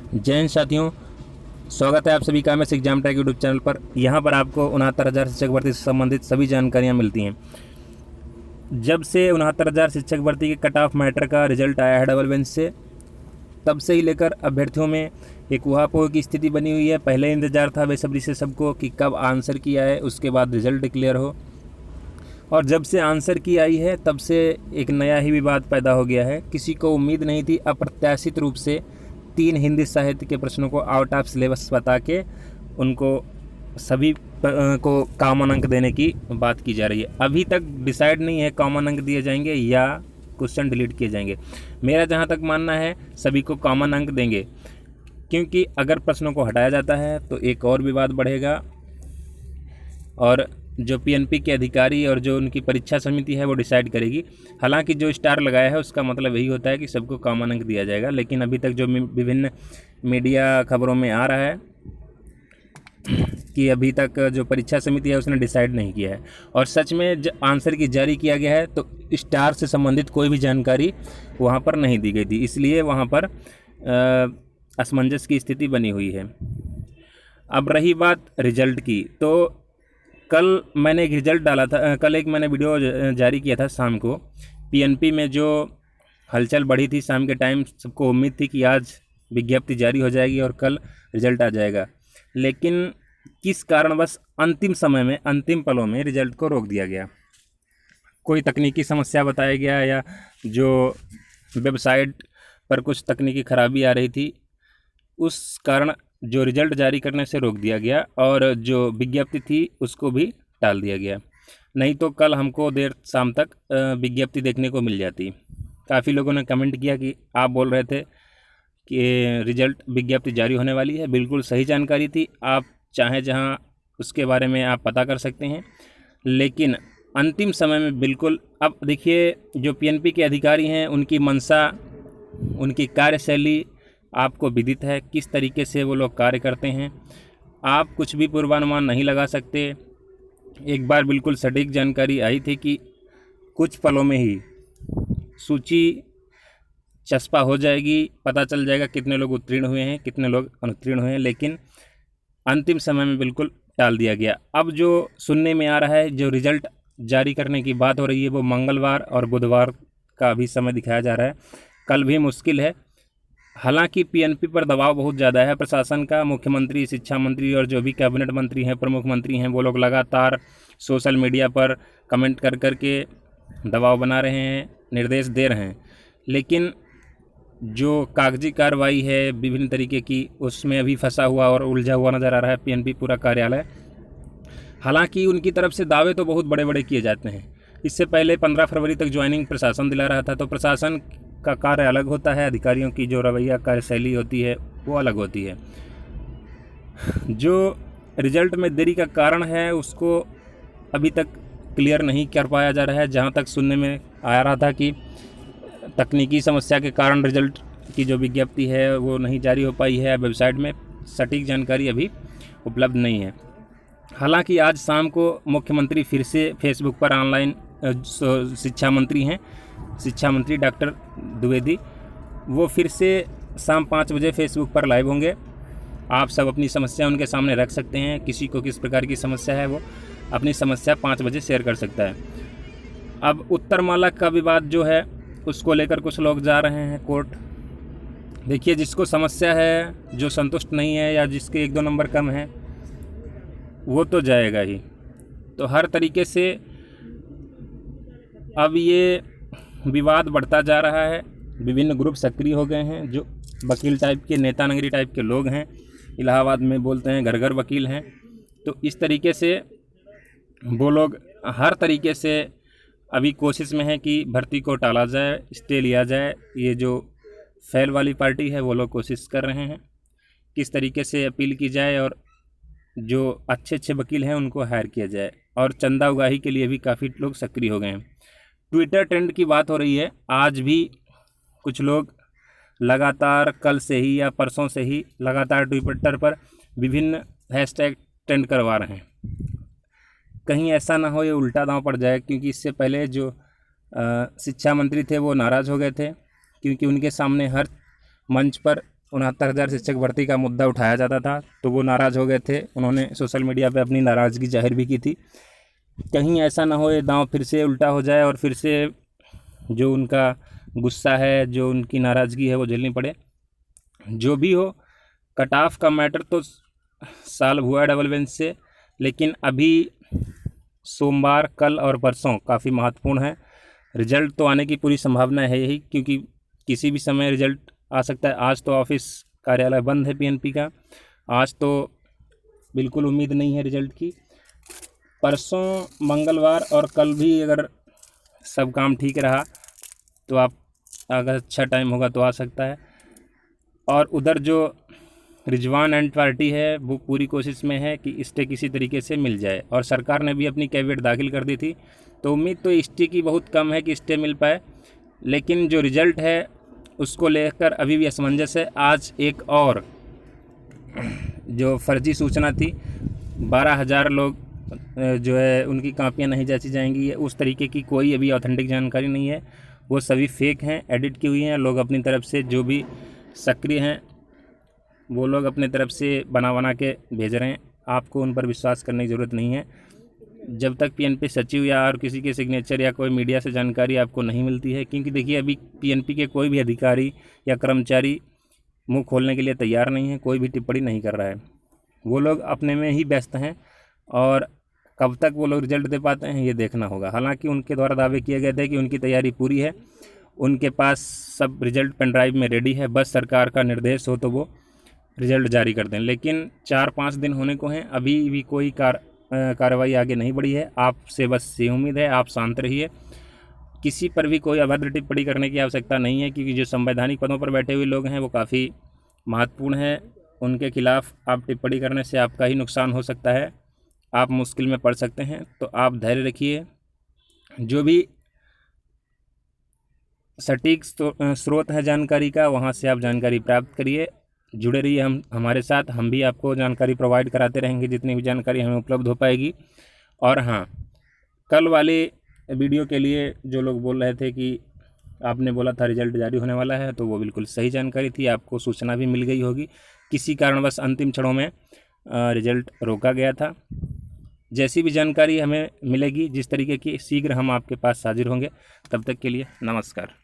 जय हिंद साथियों, स्वागत है आप सभी का MS exam track YouTube channel पर। यहाँ पर आपको 69,000 शिक्षक भर्ती से संबंधित सभी जानकारियाँ मिलती हैं। जब से 69,000 शिक्षक भर्ती के कट ऑफ मैटर का रिजल्ट आया है डबल बेंच से, तब से ही लेकर अभ्यर्थियों में एक ऊहापोह की स्थिति बनी हुई है। पहले इंतजार था बेसब्री से सबको कि कब आंसर की आए, उसके बाद रिजल्ट डिक्लेयर हो। और जब से आंसर की आई है तब से एक नया ही विवाद पैदा हो गया है। किसी को उम्मीद नहीं थी, अप्रत्याशित रूप से 3 हिंदी साहित्य के प्रश्नों को आउट ऑफ सिलेबस बता के उनको सभी को कॉमन अंक देने की बात की जा रही है। अभी तक डिसाइड नहीं है कॉमन अंक दिए जाएंगे या क्वेश्चन डिलीट किए जाएंगे। मेरा जहाँ तक मानना है सभी को कॉमन अंक देंगे, क्योंकि अगर प्रश्नों को हटाया जाता है तो एक और विवाद बढ़ेगा और जो पीएनपी के अधिकारी और जो उनकी परीक्षा समिति है वो डिसाइड करेगी। हालांकि जो स्टार लगाया है उसका मतलब यही होता है कि सबको कॉमन अंक दिया जाएगा, लेकिन अभी तक जो विभिन्न मीडिया खबरों में आ रहा है कि अभी तक जो परीक्षा समिति है उसने डिसाइड नहीं किया है। और सच में आंसर की जारी किया गया है तो स्टार से संबंधित कोई भी जानकारी वहाँ पर नहीं दी गई थी, इसलिए वहाँ पर असमंजस की स्थिति बनी हुई है। अब रही बात रिजल्ट की, तो कल मैंने एक रिज़ल्ट डाला था, कल एक मैंने वीडियो जारी किया था शाम को। पीएनपी में जो हलचल बढ़ी थी शाम के टाइम, सबको उम्मीद थी कि आज विज्ञप्ति जारी हो जाएगी और कल रिज़ल्ट आ जाएगा, लेकिन किस कारणवश अंतिम समय में, अंतिम पलों में रिज़ल्ट को रोक दिया गया। कोई तकनीकी समस्या बताया गया या जो वेबसाइट पर कुछ तकनीकी खराबी आ रही थी, उस कारण जो रिज़ल्ट जारी करने से रोक दिया गया और जो विज्ञप्ति थी उसको भी टाल दिया गया। नहीं तो कल हमको देर शाम तक विज्ञप्ति देखने को मिल जाती। काफ़ी लोगों ने कमेंट किया कि आप बोल रहे थे कि रिज़ल्ट विज्ञप्ति जारी होने वाली है। बिल्कुल सही जानकारी थी, आप चाहें जहां उसके बारे में आप पता कर सकते हैं, लेकिन अंतिम समय में बिल्कुल। अब देखिए, जो पीएनपी के अधिकारी हैं उनकी मंशा, उनकी कार्यशैली आपको विदित है, किस तरीके से वो लोग कार्य करते हैं। आप कुछ भी पूर्वानुमान नहीं लगा सकते। एक बार बिल्कुल सटीक जानकारी आई थी कि कुछ पलों में ही सूची चस्पा हो जाएगी, पता चल जाएगा कितने लोग उत्तीर्ण हुए हैं, कितने लोग अनुत्तीर्ण हुए हैं, लेकिन अंतिम समय में बिल्कुल टाल दिया गया। अब जो सुनने में आ रहा है, जो रिज़ल्ट जारी करने की बात हो रही है, वो मंगलवार और बुधवार का अभी समय दिखाया जा रहा है। कल भी मुश्किल है। हालांकि पीएनपी पर दबाव बहुत ज़्यादा है प्रशासन का। मुख्यमंत्री, शिक्षा मंत्री और जो भी कैबिनेट मंत्री हैं, प्रमुख मंत्री हैं, वो लोग लगातार सोशल मीडिया पर कमेंट कर कर के दबाव बना रहे हैं, निर्देश दे रहे हैं, लेकिन जो कागजी कार्रवाई है विभिन्न तरीके की, उसमें अभी फंसा हुआ और उलझा हुआ नज़र आ रहा है पीएनपी पूरा कार्यालय। हालांकि उनकी तरफ से दावे तो बहुत बड़े बड़े किए जाते हैं। इससे पहले 15 फरवरी तक ज्वाइनिंग प्रशासन दिला रहा था, तो प्रशासन का कार्य अलग होता है, अधिकारियों की जो रवैया कार्यशैली होती है वो अलग होती है। जो रिज़ल्ट में देरी का कारण है उसको अभी तक क्लियर नहीं कर पाया जा रहा है। जहां तक सुनने में आ रहा था कि तकनीकी समस्या के कारण रिज़ल्ट की जो विज्ञप्ति है वो नहीं जारी हो पाई है, वेबसाइट में सटीक जानकारी अभी उपलब्ध नहीं है। हालांकि आज शाम को मुख्यमंत्री फिर से फेसबुक पर ऑनलाइन, शिक्षा मंत्री हैं, शिक्षा मंत्री डॉक्टर द्विवेदी, वो फिर से शाम 5 बजे फेसबुक पर लाइव होंगे। आप सब अपनी समस्या उनके सामने रख सकते हैं। किसी को किस प्रकार की समस्या है वो अपनी समस्या 5 बजे शेयर कर सकता है। अब उत्तरमाला का विवाद जो है उसको लेकर कुछ लोग जा रहे हैं कोर्ट। देखिए, जिसको समस्या है, जो संतुष्ट नहीं है या जिसके 1-2 नंबर कम है, वो तो जाएगा ही। तो हर तरीके से अब ये विवाद बढ़ता जा रहा है। विभिन्न ग्रुप सक्रिय हो गए हैं, जो वकील टाइप के, नेता नगरी टाइप के लोग हैं, इलाहाबाद में बोलते हैं घर घर वकील हैं। तो इस तरीके से वो लोग हर तरीके से अभी कोशिश में है कि भर्ती को टाला जाए, स्टे लिया जाए। ये जो फैल वाली पार्टी है वो लोग कोशिश कर रहे हैं किस तरीके से अपील की जाए और जो अच्छे अच्छे वकील हैं उनको हायर किया जाए। और चंदा उगाही के लिए भी काफ़ी लोग सक्रिय हो गए हैं। ट्विटर ट्रेंड की बात हो रही है। आज भी कुछ लोग लगातार, कल से ही या परसों से ही लगातार ट्विटर पर विभिन्न हैशटैग ट्रेंड करवा रहे हैं। कहीं ऐसा ना हो ये उल्टा दांव पड़ जाए, क्योंकि इससे पहले जो शिक्षा मंत्री थे वो नाराज़ हो गए थे, क्योंकि उनके सामने हर मंच पर 69,000 शिक्षक भर्ती का मुद्दा उठाया जाता था तो वो नाराज़ हो गए थे। उन्होंने सोशल मीडिया पे अपनी नाराज़गी जाहिर भी की थी। कहीं ऐसा ना हो ये दांव फिर से उल्टा हो जाए और फिर से जो उनका गुस्सा है, जो उनकी नाराज़गी है वो झेलनी पड़े। जो भी हो, कट ऑफ का मैटर तो सॉल्व हुआ है डबल बेंच से, लेकिन अभी सोमवार, कल और परसों काफ़ी महत्वपूर्ण है। रिजल्ट तो आने की पूरी संभावना है ही, क्योंकि किसी भी समय रिजल्ट आ सकता है। आज तो ऑफिस कार्यालय बंद है पीएनपी का, आज तो बिल्कुल उम्मीद नहीं है रिजल्ट की। परसों मंगलवार और कल भी अगर सब काम ठीक रहा तो आप अगर अच्छा टाइम होगा तो आ सकता है। और उधर जो रिजवान एंड पार्टी है वो पूरी कोशिश में है कि स्टे किसी तरीके से मिल जाए, और सरकार ने भी अपनी कैविएट दाखिल कर दी थी, तो उम्मीद तो स्टे की बहुत कम है कि स्टे मिल पाए। लेकिन जो रिज़ल्ट है उसको लेकर अभी भी असमंजस है। आज एक और जो फर्जी सूचना थी, 12,000 लोग जो है उनकी कापियाँ नहीं जांची जाएंगी, उस तरीके की कोई अभी ऑथेंटिक जानकारी नहीं है। वो सभी फेक हैं, एडिट की हुई हैं। लोग अपनी तरफ से जो भी सक्रिय हैं वो लोग अपने तरफ से बना के भेज रहे हैं। आपको उन पर विश्वास करने की ज़रूरत नहीं है। जब तक पीएनपी सचिव या और किसी के सिग्नेचर या कोई मीडिया से जानकारी आपको नहीं मिलती है, क्योंकि देखिए अभी पीएनपी के कोई भी अधिकारी या कर्मचारी मुंह खोलने के लिए तैयार नहीं है, कोई भी टिप्पणी नहीं कर रहा है। वो लोग अपने में ही व्यस्त हैं और कब तक वो लोग रिजल्ट दे पाते हैं ये देखना होगा। हालांकि उनके द्वारा दावे किए गए थे कि उनकी तैयारी पूरी है, उनके पास सब रिजल्ट पेन ड्राइव में रेडी है, बस सरकार का निर्देश हो तो वो रिजल्ट जारी कर दें। लेकिन 4-5 दिन होने को हैं, अभी भी कोई कार्रवाई आगे नहीं बढ़ी है। आपसे बस ये उम्मीद है आप शांत रहिए, किसी पर भी कोई अभद्र टिप्पणी करने की आवश्यकता नहीं है, क्योंकि जो संवैधानिक पदों पर बैठे हुए लोग हैं वो काफ़ी महत्वपूर्ण है। उनके खिलाफ आप टिप्पणी करने से आपका ही नुकसान हो सकता है, आप मुश्किल में पड़ सकते हैं। तो आप धैर्य रखिए, जो भी सटीक स्रोत है जानकारी का वहाँ से आप जानकारी प्राप्त करिए। जुड़े रहिए हमारे साथ, हम भी आपको जानकारी प्रोवाइड कराते रहेंगे जितनी भी जानकारी हमें उपलब्ध हो पाएगी। और हाँ, कल वाले वीडियो के लिए जो लोग बोल रहे थे कि आपने बोला था रिजल्ट जारी होने वाला है, तो वो बिल्कुल सही जानकारी थी। आपको सूचना भी मिल गई होगी, किसी कारणवश अंतिम क्षणों में रिजल्ट रोका गया था। जैसी भी जानकारी हमें मिलेगी जिस तरीके की, शीघ्र हम आपके पास हाजिर होंगे। तब तक के लिए नमस्कार।